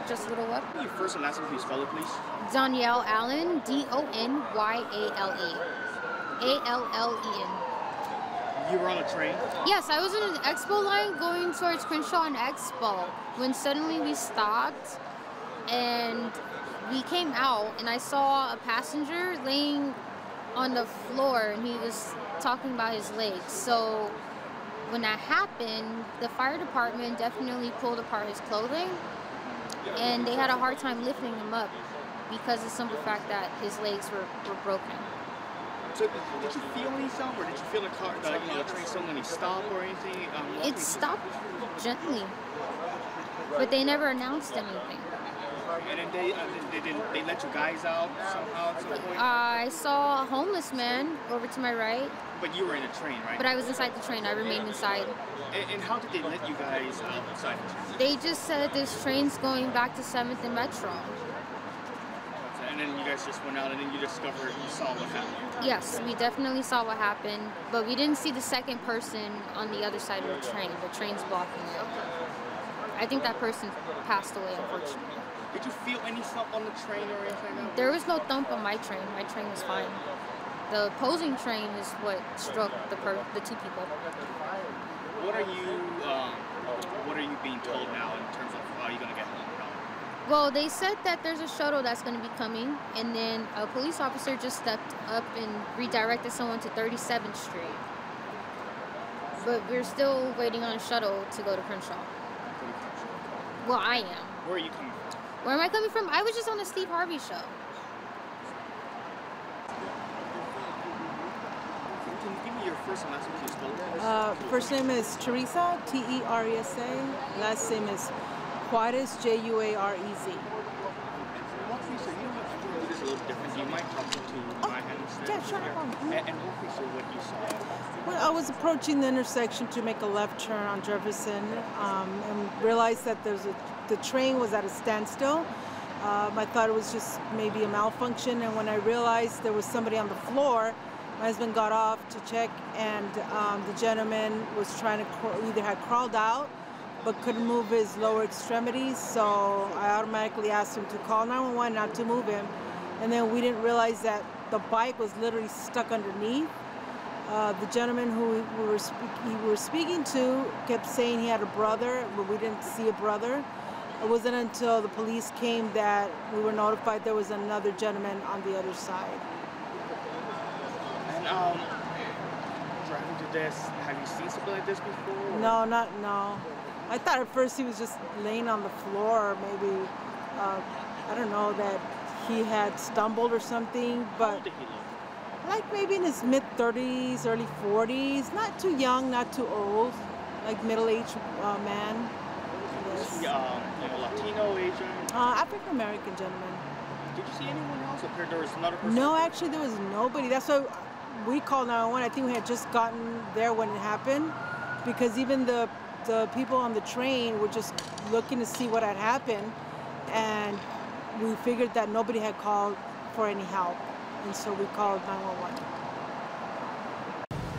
Just a little up. Your first and last name, please spell it, please. Donyelle Allen, Donyale. Allen. You were on a train? Yes, I was in an expo line going towards Crenshaw and Expo when suddenly we stopped and we came out and I saw a passenger laying on the floor and he was talking about his legs. So when that happened, the fire department definitely pulled apart his clothing and they had a hard time lifting him up because of the simple fact that his legs were broken. So did you feel any sound, or did you feel the car, the train suddenly stop or anything? It stopped gently, but they never announced anything. And then they let you guys out somehow at some point? I saw a homeless man over to my right. But you were in a train, right? But I was inside the train. I remained inside. And how did they let you guys out inside the train? They just said this train's going back to 7th and Metro. And then you guys just went out and then you discovered, you saw what happened? Yes, we definitely saw what happened, but we didn't see the second person on the other side of the train. The train's blocking it. I think that person passed away, unfortunately. Did you feel any thump on the train or anything like that? There was no thump on my train. My train was fine. The opposing train is what struck the two people. What are you being told now in terms of how you're going to get home? Well, they said that there's a shuttle that's going to be coming, and then a police officer just stepped up and redirected someone to 37th Street. But we're still waiting on a shuttle to go to Crenshaw. Well, I am. Where are you coming from? Where am I coming from? I was just on the Steve Harvey show. Can you give me your first and last name, please? First name is Teresa, Teresa. Last name is Juarez, Juarez. Walk me through, you do this a little different. You might talk to my hand instead. Yeah, sure. And walk me through what you saw. Well, I was approaching the intersection to make a left turn on Jefferson and realized that the train was at a standstill. I thought it was just maybe a malfunction, and when I realized there was somebody on the floor, my husband got off to check, and the gentleman was trying to either had crawled out but couldn't move his lower extremities, so I automatically asked him to call 911 not to move him, and then we didn't realize that the bike was literally stuck underneath. The gentleman who we were speaking to kept saying he had a brother, but we didn't see a brother. It wasn't until the police came that we were notified there was another gentleman on the other side. And driving to this, have you seen something like this before? No. I thought at first he was just laying on the floor, or maybe, I don't know, that he had stumbled or something, but How old did he look? like maybe in his mid-30s, early 40s, not too young, not too old, like middle-aged man. Yes. Latino, Asian? African-American gentleman. Did you see anyone else up here? There was another person? No, actually there was nobody. That's why we called 911. I think we had just gotten there when it happened, because even the people on the train were just looking to see what had happened, and we figured that nobody had called for any help, and so we called 911.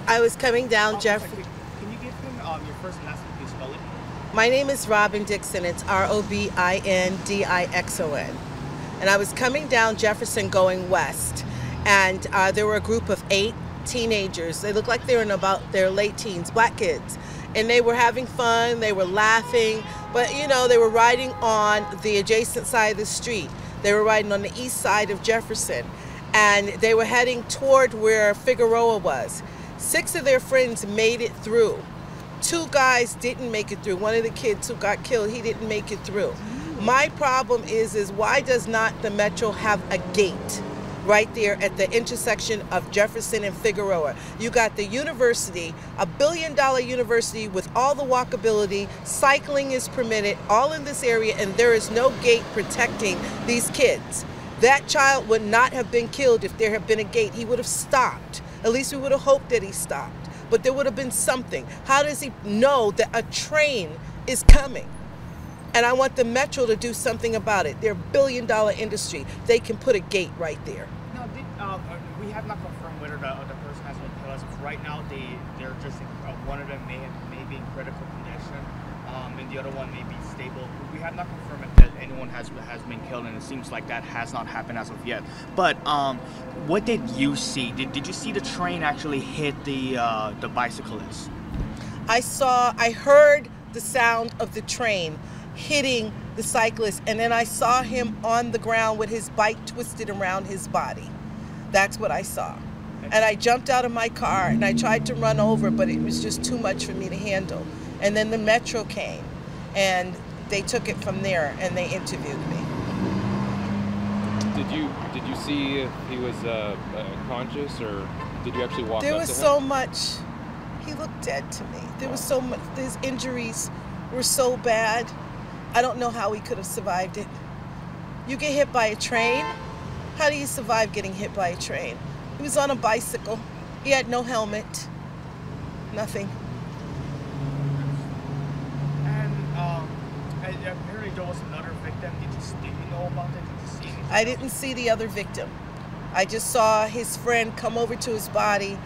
I was coming down Jefferson. Can you give him your first and last name, please spell it? My name is Robin Dixon. It's Robindixon. And I was coming down Jefferson going west, and there were a group of 8 teenagers. They looked like they were in about their late teens, black kids. And they were having fun, they were laughing, but they were riding on the adjacent side of the street. They were riding on the east side of Jefferson, and they were heading toward where Figueroa was. 6 of their friends made it through. 2 guys didn't make it through. One of the kids who got killed, he didn't make it through. My problem is why does not the Metro have a gate right there at the intersection of Jefferson and Figueroa? You got the university, a $1 billion university with all the walkability, cycling is permitted, all in this area, and there is no gate protecting these kids. That child would not have been killed if there had been a gate. He would have stopped. At least we would have hoped that he stopped. But there would have been something. How does he know that a train is coming? And I want the Metro to do something about it. They're a $1 billion industry. They can put a gate right there. No, we have not confirmed whether the person has been killed. Right now, they're just one of them may be in critical condition, and the the other one may be stable. We have not confirmed that anyone has been killed, and it seems like that has not happened as of yet. But what did you see? Did you see the train actually hit the bicyclists? I heard the sound of the train hitting the cyclist, and then I saw him on the ground with his bike twisted around his body. That's what I saw. And I jumped out of my car and I tried to run over, but it was just too much for me to handle. And then the Metro came and they took it from there and they interviewed me. Did you see if he was conscious, or did you actually walk up to him? There was so much. He looked dead to me. There was so much. His injuries were so bad. I don't know how he could have survived it. You get hit by a train. How do you survive getting hit by a train? He was on a bicycle. He had no helmet. Nothing. And apparently there was another victim. Did you know about it? Did you see anything? I didn't see the other victim. I just saw his friend come over to his body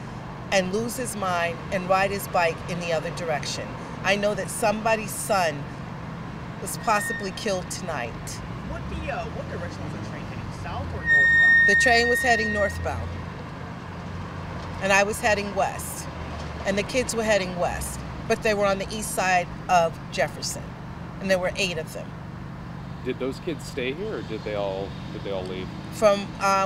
and lose his mind and ride his bike in the other direction. I know that somebody's son was possibly killed tonight. What direction was the train heading? South or northbound? The train was heading northbound, and I was heading west, and the kids were heading west, but they were on the east side of Jefferson, and there were 8 of them. Did those kids stay here, or did they all leave? From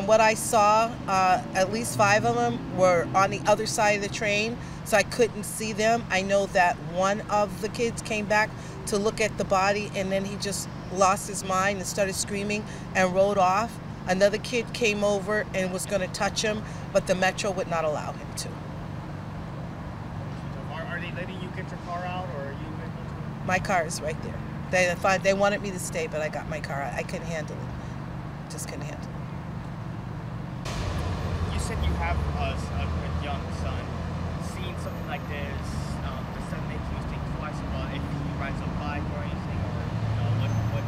what I saw, at least 5 of them were on the other side of the train, so I couldn't see them. I know that one of the kids came back to look at the body, and then he just lost his mind and started screaming and rode off. Another kid came over and was going to touch him, but the Metro would not allow him to. Are they letting you get your car out, or are you able to? My car is right there. They wanted me to stay, but I got my car out. I couldn't handle it. Just couldn't handle it. You said you have a young son. Seeing something like this, does that make you think twice about if he rides a bike or anything, or what?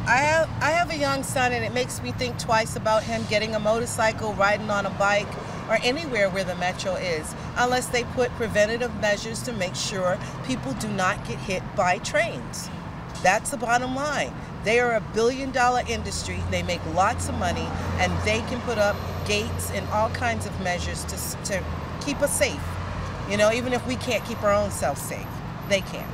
I have a young son, and it makes me think twice about him getting a motorcycle, riding on a bike, or anywhere where the Metro is, unless they put preventative measures to make sure people do not get hit by trains. That's the bottom line. They are a billion-dollar industry. They make lots of money, and they can put up gates and all kinds of measures to keep us safe. You know, even if we can't keep our own self safe, they can.